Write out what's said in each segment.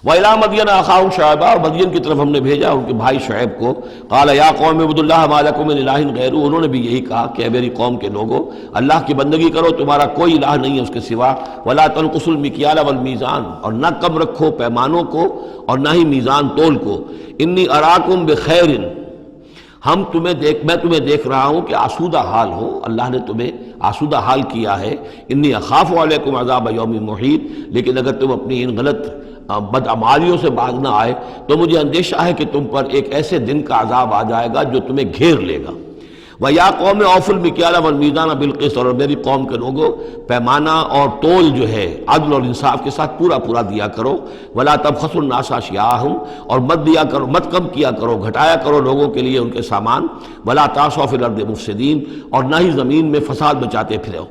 وَإِلَىٰ مَدْيَنَ أَخَاهُمْ شُعَيْبًا، اور مدین کی طرف ہم نے بھیجا ان کے بھائی شعیب کو. قَالَ يَا قَوْمِ اعْبُدُوا اللَّهَ مَا لَكُم مِّنْ إِلَٰهٍ غَيْرُهُ، انہوں نے بھی یہی کہا کہ اے میری قوم کے لوگو اللہ کی بندگی کرو، تمہارا کوئی الہ نہیں ہے اس کے سوا. وَلَا تَنْقُصُوا الْمِكْيَالَ وَالْمِيزَانَ، اور نہ کم رکھو پیمانوں کو اور نہ ہی میزان تول کو. إِنِّي أَرَاكُمْ بِخَيْرٍ، میں تمہیں دیکھ رہا ہوں کہ آسودہ حال ہو، اللہ نے تمہیں آسودہ حال کیا ہے. انی اخاف علیکم عذاب یوم محیط، لیکن اگر تم اپنی ان غلط بدعمالیوں سے باز نہ آئے تو مجھے اندیشہ ہے کہ تم پر ایک ایسے دن کا عذاب آ جائے گا جو تمہیں گھیر لے گا. وَيَا قَوْمِ أَوْفُوا الْمِكْيَالَ وَالْمِيزَانَ بِالْقِسْطِ، اور میری قوم کے لوگوں پیمانہ اور تول جو ہے عدل اور انصاف کے ساتھ پورا پورا دیا کرو. وَلَا تَبْخَسُوا النَّاسَ أَشْيَاءَهُمْ، اور مت دیا کرو، مت کم کیا کرو، گھٹایا کرو لوگوں کے لیے ان کے سامان. وَلَا تَعْثَوْا فِي الْأَرْضِ مُفْسِدِينَ، اور نہ ہی زمین میں فساد مچاتے پھرو.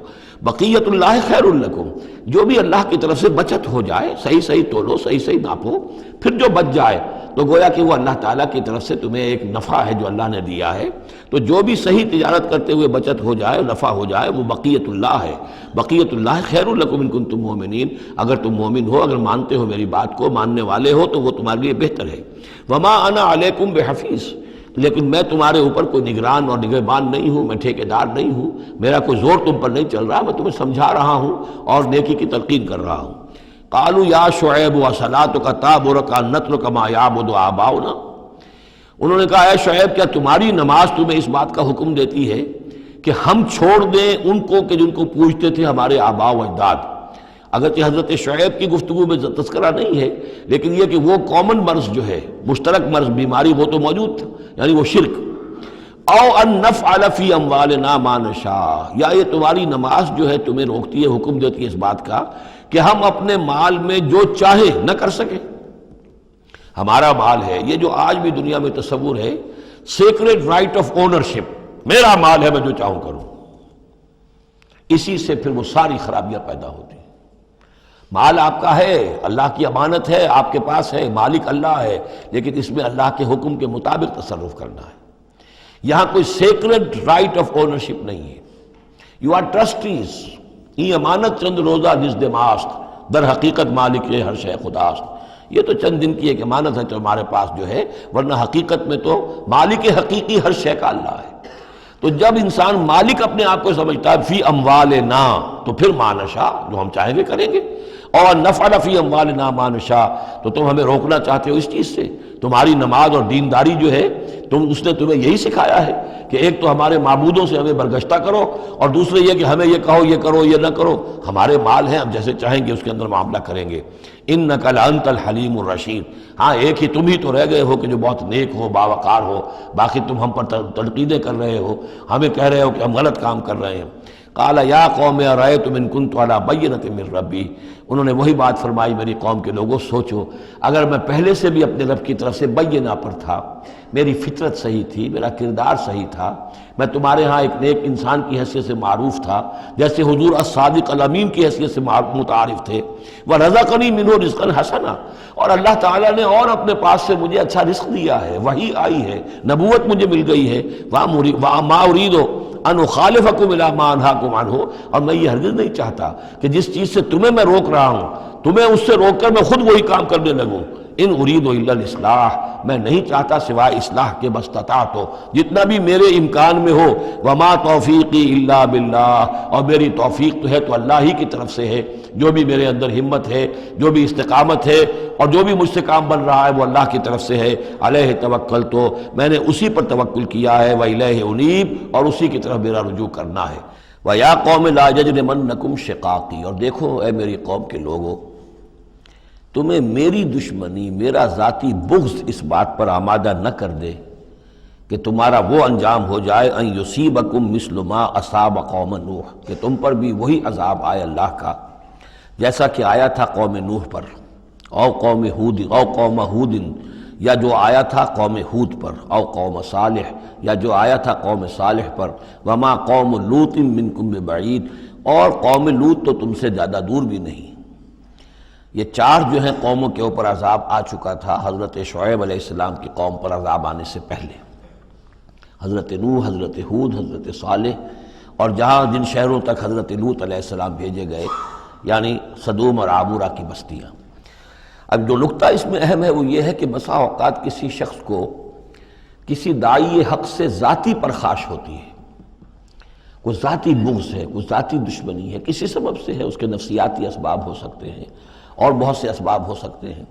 بقیت اللہ خیر لکم، جو بھی اللہ کی طرف سے بچت ہو جائے، صحیح صحیح تولو، صحیح صحیح ناپو، پھر جو بچ جائے تو گویا کہ وہ اللہ تعالیٰ کی طرف سے تمہیں ایک نفع ہے جو اللہ نے دیا ہے. تو جو بھی صحیح تجارت کرتے ہوئے بچت ہو جائے، نفع ہو جائے، وہ بقیت اللہ ہے. بقیت اللہ خیر لکم ان کنتم مؤمنین، اگر تم مومن ہو، اگر مانتے ہو میری بات کو، ماننے والے ہو تو وہ تمہارے لیے بہتر ہے. وما انا علیکم بحفیظ، لیکن میں تمہارے اوپر کوئی نگران اور نگہبان نہیں ہوں، میں ٹھیکیدار نہیں ہوں، میرا کوئی زور تم پر نہیں چل رہا، میں تمہیں سمجھا رہا ہوں اور نیکی کی تلقین کر رہا ہوں. قالوا یا شعیب وصلاتک تأمرک ان نترک ما یعبد آباؤنا، انہوں نے کہا اے شعیب کیا تمہاری نماز تمہیں اس بات کا حکم دیتی ہے کہ ہم چھوڑ دیں ان کو کہ جن کو پوجتے تھے ہمارے آباء و اجداد. اگرچہ حضرت شعیب کی گفتگو میں تذکرہ نہیں ہے، لیکن یہ کہ وہ کامن مرض جو ہے، مشترک مرض، بیماری، وہ تو موجود تھا، یعنی وہ شرک. او ان نفعل فی اموالنا ما نشاء، یا یہ تمہاری نماز جو ہے تمہیں روکتی ہے، حکم دیتی ہے اس بات کا کہ ہم اپنے مال میں جو چاہے نہ کر سکیں. ہمارا مال ہے، یہ جو آج بھی دنیا میں تصور ہے سیکریٹ رائٹ آف اونرشپ، میرا مال ہے میں جو چاہوں کروں، اسی سے پھر وہ ساری خرابیاں پیدا ہوتی ہیں. مال آپ کا ہے، اللہ کی امانت ہے، آپ کے پاس ہے، مالک اللہ ہے، لیکن اس میں اللہ کے حکم کے مطابق تصرف کرنا ہے. یہاں کوئی سیکریٹ رائٹ آف اونرشپ نہیں ہے. یو آر ٹرسٹیز، یہ امانت چند روزہ نزد ماست، در حقیقت مالک ہر شے خداست. یہ تو چند دن کی ایک امانت ہے تمہارے پاس جو ہے، ورنہ حقیقت میں تو مالک حقیقی ہر شے کا اللہ ہے. تو جب انسان مالک اپنے آپ کو سمجھتا ہے فی اموالنا، تو پھر ما نشاء، جو ہم چاہیں گے کریں گے. اور نفعل فی اموالنا ما نشاء، تو تم ہمیں روکنا چاہتے ہو اس چیز سے. تمہاری نماز اور دینداری جو ہے اس نے تمہیں یہی سکھایا ہے کہ ایک تو ہمارے معبودوں سے ہمیں برگشتہ کرو، اور دوسرے یہ کہ ہمیں یہ کہو یہ کرو یہ نہ کرو. ہمارے مال ہیں، ہم جیسے چاہیں گے اس کے اندر معاملہ کریں گے. انک لانت الحلیم الرشید، ہاں ایک ہی تم ہی تو رہ گئے ہو کہ جو بہت نیک ہو، باوقار ہو، باقی تم ہم پر تنقیدیں کر رہے ہو، ہمیں کہہ رہے ہو کہ ہم غلط کام کر رہے ہیں. قال یا قوم ارأیتم ان کنت علی بینۃ من ربی، انہوں نے وہی بات فرمائی میری قوم کے لوگوں سوچو اگر میں پہلے سے بھی اپنے رب کی طرف سے بینہ پر تھا، میری فطرت صحیح تھی، میرا کردار صحیح تھا، میں تمہارے ہاں ایک نیک انسان کی حیثیت سے معروف تھا، جیسے حضور الصادق الامین کی حیثیت سے متعارف تھے. وَرَزَقَنِي مِنْهُ رِزْقًا حَسَنًا، اور اللہ تعالیٰ نے اور اپنے پاس سے مجھے اچھا رزق دیا ہے، وحی آئی ہے، نبوت مجھے مل گئی ہے. وَمَا أُرِيدُ أَنْ أُخَالِفَكُمْ إِلَىٰ مَا أَنْهَاكُمْ عَنْهُ، اور میں یہ ہرگز نہیں چاہتا کہ جس چیز سے تمہیں میں روک رہا ہوں، تمہیں اس سے روک کر میں خود وہی کام کرنے لگوں. ان اريد الا الاصلاح، میں نہیں چاہتا سوائے اصلاح کے، بس استطعت ہو، جتنا بھی میرے امکان میں ہو. وما توفیقی الا باللہ، اور میری توفیق تو ہے تو اللہ ہی کی طرف سے ہے. جو بھی میرے اندر ہمت ہے، جو بھی استقامت ہے، اور جو بھی مجھ سے کام بن رہا ہے وہ اللہ کی طرف سے ہے. علیہ توکلت، تو میں نے اسی پر توکل کیا ہے. وإلیہ انیب، اور اسی کی طرف میرا رجوع کرنا ہے. ویا قوم لا یجرمنکم شقاقی، اور دیکھو اے میری قوم کے لوگوں، تمہیں میری دشمنی، میرا ذاتی بغض اس بات پر آمادہ نہ کر دے کہ تمہارا وہ انجام ہو جائے ان یصیبکم مثل ما اصاب قوم نوح، کہ تم پر بھی وہی عذاب آئے اللہ کا جیسا کہ آیا تھا قوم نوح پر، او قوم ہود، او قوم ہود، یا جو آیا تھا قوم ہود پر، او قوم صالح، یا جو آیا تھا قوم صالح پر. وما قوم لوط منکم ببعید، اور قوم لوط تو تم سے زیادہ دور بھی نہیں. یہ چار جو ہیں قوموں کے اوپر عذاب آ چکا تھا حضرت شعیب علیہ السلام کی قوم پر عذاب آنے سے پہلے. حضرت نوح، حضرت ہود، حضرت صالح، اور جہاں جن شہروں تک حضرت لوط علیہ السلام بھیجے گئے، یعنی سدوم اور عامورہ کی بستیاں. اب جو نقطہ اس میں اہم ہے وہ یہ ہے کہ بسا اوقات کسی شخص کو کسی داعی حق سے ذاتی پرخاش ہوتی ہے، کوئی ذاتی بغض ہے، کوئی ذاتی دشمنی ہے، کسی سبب سے ہے، اس کے نفسیاتی اسباب ہو سکتے ہیں اور بہت سے اسباب ہو سکتے ہیں،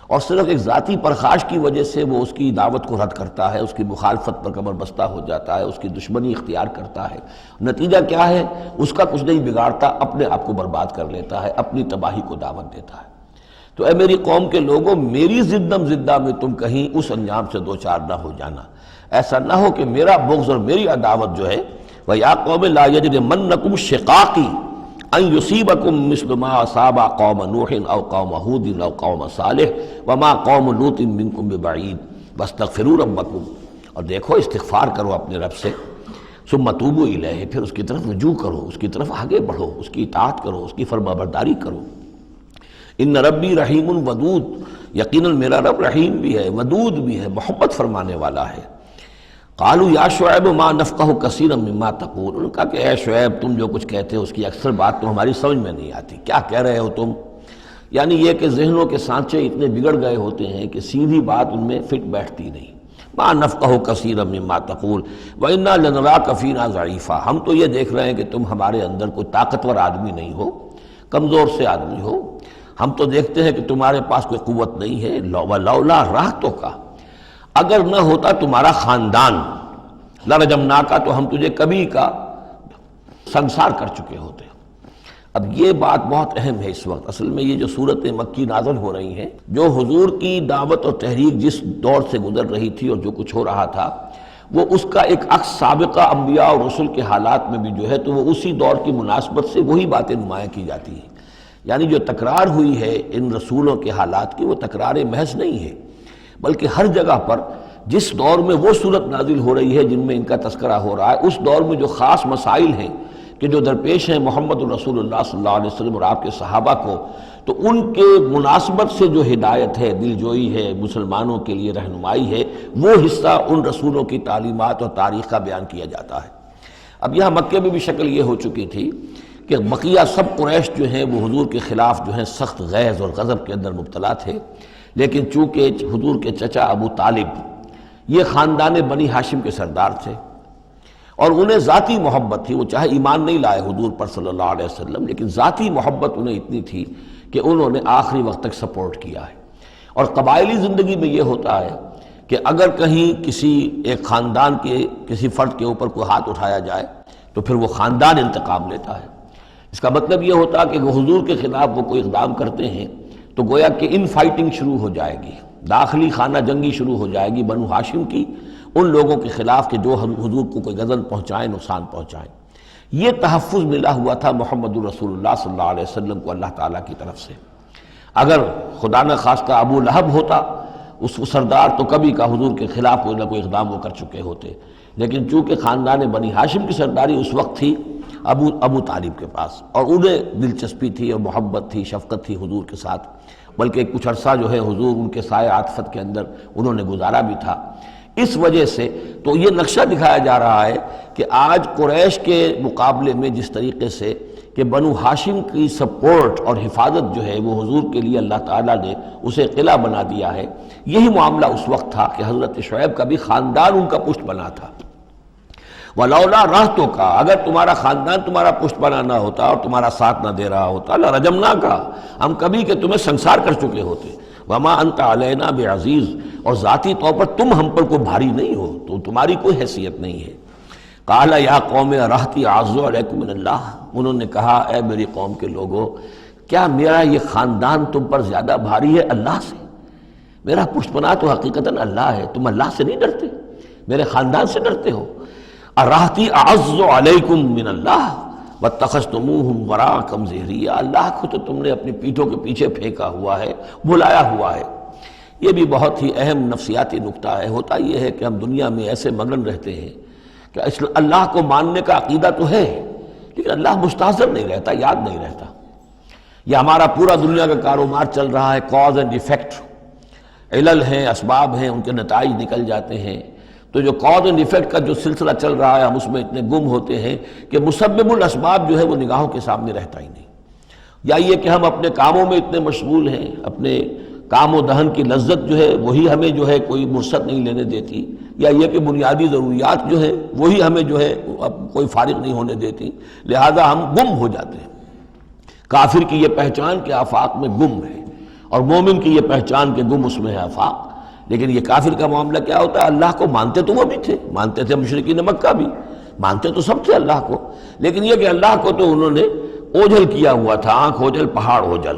اور صرف ایک ذاتی پرخاش کی وجہ سے وہ اس کی دعوت کو رد کرتا ہے، اس کی مخالفت پر کمر بستہ ہو جاتا ہے، اس کی دشمنی اختیار کرتا ہے۔ نتیجہ کیا ہے؟ اس کا کچھ نہیں بگاڑتا، اپنے آپ کو برباد کر لیتا ہے، اپنی تباہی کو دعوت دیتا ہے۔ تو اے میری قوم کے لوگوں، میری زدم زدہ میں تم کہیں اس انجام سے دو چار نہ ہو جانا، ایسا نہ ہو کہ میرا بغض اور میری عداوت جو ہے وَيَا قَوْمِ لَا يَجْرِمَنَّكُمْ شِقَاقِي أَن يُصِيبَكُم مِّثْلُ مَا أَصَابَ قَوْمَ نُوحٍ أَوْ قَوْمَ هُودٍ أَوْ قَوْمَ صَالِحٍ وَمَا قَوْمُ لُوطٍ مِّنكُم بِبَعِيدٍ وَاسْتَغْفِرُوا رَبَّكُمْ، اور دیکھو استغفار کرو اپنے رب سے، ثم توبوا الیہ، پھر اس کی طرف رجوع کرو، اس کی طرف آگے بڑھو، اس کی اطاعت کرو، اس کی فرمانبرداری کرو۔ ان ربی رحیم ودود، یقیناً میرا رب رحیم بھی ہے، ودود بھی ہے، محبت فرمانے والا ہے۔ قالوا یا شعیب ما نفقہ کثیرا مما تقول، انہوں نے کہا کہ اے شعیب تم جو کچھ کہتے ہو اس کی اکثر بات تو ہماری سمجھ میں نہیں آتی، کیا کہہ رہے ہو تم؟ یعنی یہ کہ ذہنوں کے سانچے اتنے بگڑ گئے ہوتے ہیں کہ سیدھی بات ان میں فٹ بیٹھتی نہیں۔ ما نفقہ کثیرا مما تقول وإنا لنراک فینا ضعیفا، ہم تو یہ دیکھ رہے ہیں کہ تم ہمارے اندر کوئی طاقتور آدمی نہیں ہو، کمزور سے آدمی ہو، ہم تو دیکھتے ہیں کہ تمہارے پاس کوئی قوت نہیں ہے۔ لولا رہتک، اگر نہ ہوتا تمہارا خاندان، لرجمناک، تو ہم تجھے کبھی کا سنسار کر چکے ہوتے۔ اب یہ بات بہت اہم ہے اس وقت، اصل میں یہ جو صورت مکی نازل ہو رہی ہیں، جو حضور کی دعوت اور تحریک جس دور سے گزر رہی تھی اور جو کچھ ہو رہا تھا، وہ اس کا ایک عکس سابقہ انبیاء اور رسل کے حالات میں بھی جو ہے تو وہ اسی دور کی مناسبت سے وہی باتیں نمایاں کی جاتی ہیں۔ یعنی جو تکرار ہوئی ہے ان رسولوں کے حالات کی، وہ تکرار محض نہیں ہے، بلکہ ہر جگہ پر جس دور میں وہ صورت نازل ہو رہی ہے جن میں ان کا تذکرہ ہو رہا ہے، اس دور میں جو خاص مسائل ہیں کہ جو درپیش ہیں محمد الرسول اللہ صلی اللہ علیہ وسلم اور آپ کے صحابہ کو، تو ان کے مناسبت سے جو ہدایت ہے، دل جوئی ہے، مسلمانوں کے لیے رہنمائی ہے، وہ حصہ ان رسولوں کی تعلیمات اور تاریخ کا بیان کیا جاتا ہے۔ اب یہاں مکے میں بھی شکل یہ ہو چکی تھی کہ بقیہ سب قریش جو ہیں وہ حضور کے خلاف جو ہیں سخت غیظ اور غضب کے اندر مبتلا تھے، لیکن چونکہ حضور کے چچا ابو طالب یہ خاندان بنی ہاشم کے سردار تھے اور انہیں ذاتی محبت تھی، وہ چاہے ایمان نہیں لائے حضور پر صلی اللہ علیہ وسلم، لیکن ذاتی محبت انہیں اتنی تھی کہ انہوں نے آخری وقت تک سپورٹ کیا ہے۔ اور قبائلی زندگی میں یہ ہوتا ہے کہ اگر کہیں کسی ایک خاندان کے کسی فرد کے اوپر کوئی ہاتھ اٹھایا جائے تو پھر وہ خاندان انتقام لیتا ہے۔ اس کا مطلب یہ ہوتا کہ وہ حضور کے خلاف وہ کوئی اقدام کرتے ہیں تو گویا کہ ان فائٹنگ شروع ہو جائے گی، داخلی خانہ جنگی شروع ہو جائے گی بنو ہاشم کی ان لوگوں کے خلاف کہ جو حضور کو کوئی غضب پہنچائیں، نقصان پہنچائیں۔ یہ تحفظ ملا ہوا تھا محمد الرسول اللہ صلی اللہ علیہ وسلم کو اللہ تعالیٰ کی طرف سے۔ اگر خدا نہ خواستہ ابو لہب ہوتا اس سردار، تو کبھی کا حضور کے خلاف کوئی نہ کوئی اقدام وہ کر چکے ہوتے، لیکن چونکہ خاندان بنی ہاشم کی سرداری اس وقت تھی ابو طالب کے پاس، اور انہیں دلچسپی تھی اور محبت تھی، شفقت تھی حضور کے ساتھ، بلکہ کچھ عرصہ جو ہے حضور ان کے سائے عاطفت کے اندر انہوں نے گزارا بھی تھا۔ اس وجہ سے تو یہ نقشہ دکھایا جا رہا ہے کہ آج قریش کے مقابلے میں جس طریقے سے کہ بنو ہاشم کی سپورٹ اور حفاظت جو ہے وہ حضور کے لیے اللہ تعالیٰ نے اسے قلعہ بنا دیا ہے، یہی معاملہ اس وقت تھا کہ حضرت شعیب کا بھی خاندان ان کا پشت بنا تھا۔ وَلَوْلَا رَحْتُكَ، اگر تمہارا خاندان تمہارا پشت بنا نہ ہوتا اور تمہارا ساتھ نہ دے رہا ہوتا، لَرَجَمْنَاكَ، ہم کبھی کہ تمہیں سنسار کر چکے ہوتے۔ وَمَا أَنْتَ عَلَيْنَا بِعَزِيزٍ، اور ذاتی طور پر تم ہم پر کوئی بھاری نہیں ہو، تو تمہاری کوئی حیثیت نہیں ہے۔ قَالَ يَا قَوْمِ رَحْتِي أَعَزُّ عَلَيْكُم مِّنَ اللَّهِ، انہوں نے کہا اے میری قوم کے لوگوں، کیا میرا یہ خاندان تم پر زیادہ بھاری ہے اللہ سے؟ میرا پشت پناہ تو حقیقتاً اللہ ہے، تم اللہ سے نہیں ڈرتے، میرے خاندان سے ڈرتے ہو۔ رَحْتِي أَعَزُّ عَلَيْكُم مِّنَ اللَّهِ وَاتَّخَذْتُمُوهُمْ وَرَاءَكُمْ ظِهْرِيًّا، اللہ کو تو تم نے اپنی پیٹھوں کے پیچھے پھینکا ہوا ہے، بھلایا ہوا ہے۔ یہ بھی بہت ہی اہم نفسیاتی نکتہ ہے۔ ہوتا یہ ہے کہ ہم دنیا میں ایسے مگن رہتے ہیں کہ اللہ کو ماننے کا عقیدہ تو ہے، لیکن اللہ مستحضر نہیں رہتا، یاد نہیں رہتا۔ یہ ہمارا پورا دنیا کا کاروبار چل رہا ہے، کاز اینڈ ایفیکٹ، علل ہیں، اسباب ہیں، ان کے نتائج نکل جاتے ہیں۔ تو جو کاز اینڈ ایفیکٹ کا جو سلسلہ چل رہا ہے ہم اس میں اتنے گم ہوتے ہیں کہ مسبب الاسباب جو ہے وہ نگاہوں کے سامنے رہتا ہی نہیں، یا یہ کہ ہم اپنے کاموں میں اتنے مشغول ہیں، اپنے کام و دہن کی لذت جو ہے وہی ہمیں جو ہے کوئی مرصد نہیں لینے دیتی، یا یہ کہ بنیادی ضروریات جو ہے وہی ہمیں جو ہے اب کوئی فارغ نہیں ہونے دیتی، لہذا ہم گم ہو جاتے ہیں۔ کافر کی یہ پہچان کہ آفاق میں گم ہے، اور مومن کی یہ پہچان کہ گم اس میں ہے آفاق۔ لیکن یہ کافر کا معاملہ کیا ہوتا ہے؟ اللہ کو مانتے تو وہ بھی تھے، مانتے تھے مشرکین مکہ بھی، مانتے تو سب تھے اللہ کو، لیکن یہ کہ اللہ کو تو انہوں نے اوجھل کیا ہوا تھا، آنکھ اوجھل پہاڑ اوجھل۔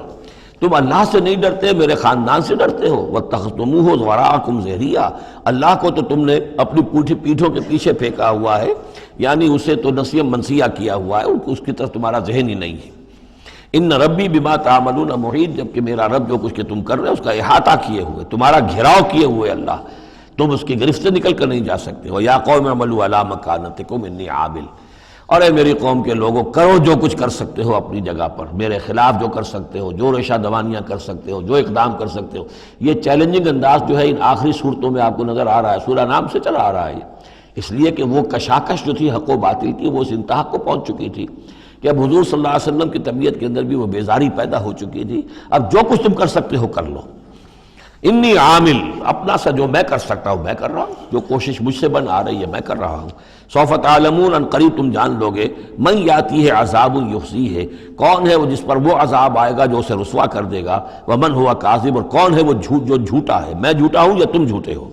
تم اللہ سے نہیں ڈرتے، میرے خاندان سے ڈرتے ہو۔ وَاتَّخَذْتُمُوهُ وَرَاءَكُمْ ظِهْرِيًّا، اللہ کو تو تم نے اپنی پیٹھوں کے پیچھے پھینکا ہوا ہے، یعنی اسے تو نسیہ منسیہ کیا ہوا ہے، اس کی طرف تمہارا ذہن ہی نہیں ہے۔ ان ربی بما تعملون محیط، جبکہ میرا رب جو کچھ کہ تم کر رہے ہو اس کا احاطہ کیے ہوئے، تمہارا گھیراؤ کیے ہوئے اللہ، تم اس کی گرفت سے نکل کر نہیں جا سکتے ہو۔ یا قوم اعملوا علی مکانتکم انی عامل، اور اے میری قوم کے لوگوں کرو جو کچھ کر سکتے ہو اپنی جگہ پر، میرے خلاف جو کر سکتے ہو، جو ریشہ دوانیاں کر سکتے ہو، جو اقدام کر سکتے ہو۔ یہ چیلنجنگ انداز جو ہے ان آخری صورتوں میں آپ کو نظر آ رہا ہے، سورہ نام سے چلا آ رہا ہے، اس لیے کہ وہ کشاکش جو تھی حق و باطل کی وہ اس انتہا کو پہنچ چکی تھی کہ اب حضور صلی اللہ علیہ وسلم کی طبیعت کے اندر بھی وہ بیزاری پیدا ہو چکی تھی۔ اب جو کچھ تم کر سکتے ہو کر لو، انی عامل، اپنا سا جو میں کر سکتا ہوں میں کر رہا ہوں، جو کوشش مجھ سے بن آ رہی ہے میں کر رہا ہوں۔ سوف تعلمون، ان قریب تم جان لو گے، من یاتی ہے عذاب یخزی ہے، کون ہے وہ جس پر وہ عذاب آئے گا جو اسے رسوا کر دے گا، ومن ہوا کاذب، اور کون ہے وہ جو جھوٹا ہے، میں جھوٹا ہوں یا تم جھوٹے ہو۔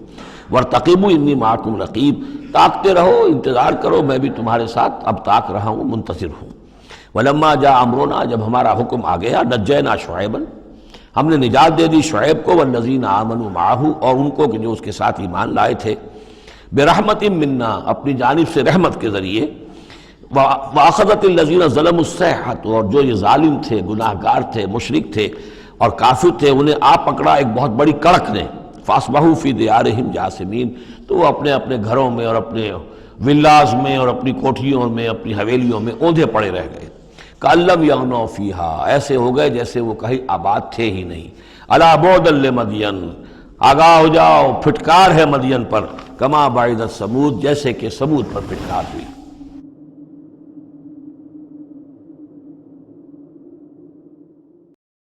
وارتقبوا انی معکم رقیب، تاکتے رہو، انتظار کرو، میں بھی تمہارے ساتھ اب تاک رہا ہوں، منتظر ہوں۔ ولما جاء امرنا، جب ہمارا حکم آ گیا، نجینا شعیبا، ہم نے نجات دے دی شعیب کو، والذین آمنوا معہ، اور ان کو کہ جو اس کے ساتھ ایمان لائے تھے، برحمت منا، اپنی جانب سے رحمت کے ذریعے، واخذت الذین ظلموا الصیحۃ، اور جو یہ ظالم تھے، گناہ گار تھے، مشرک تھے اور کافر تھے، انہیں آ پکڑا ایک بہت بڑی کڑک نے، فاصبحوا فی دیارہم جاثمین، تو وہ اپنے اپنے گھروں میں اور اپنے ولاز میں اور اپنی کوٹھیوں میں، اپنی حویلیوں میں اوندھے پڑے رہ گئے۔ کأن لم یغنوا فیہا، ایسے ہو گئے جیسے وہ کہیں آباد تھے ہی نہیں۔ الا بعدا لمدین، آگاہ ہو جاؤ، پھٹکار ہے مدین پر، کما بعدت ثمود، جیسے کہ ثمود پر پھٹکار ہوئی۔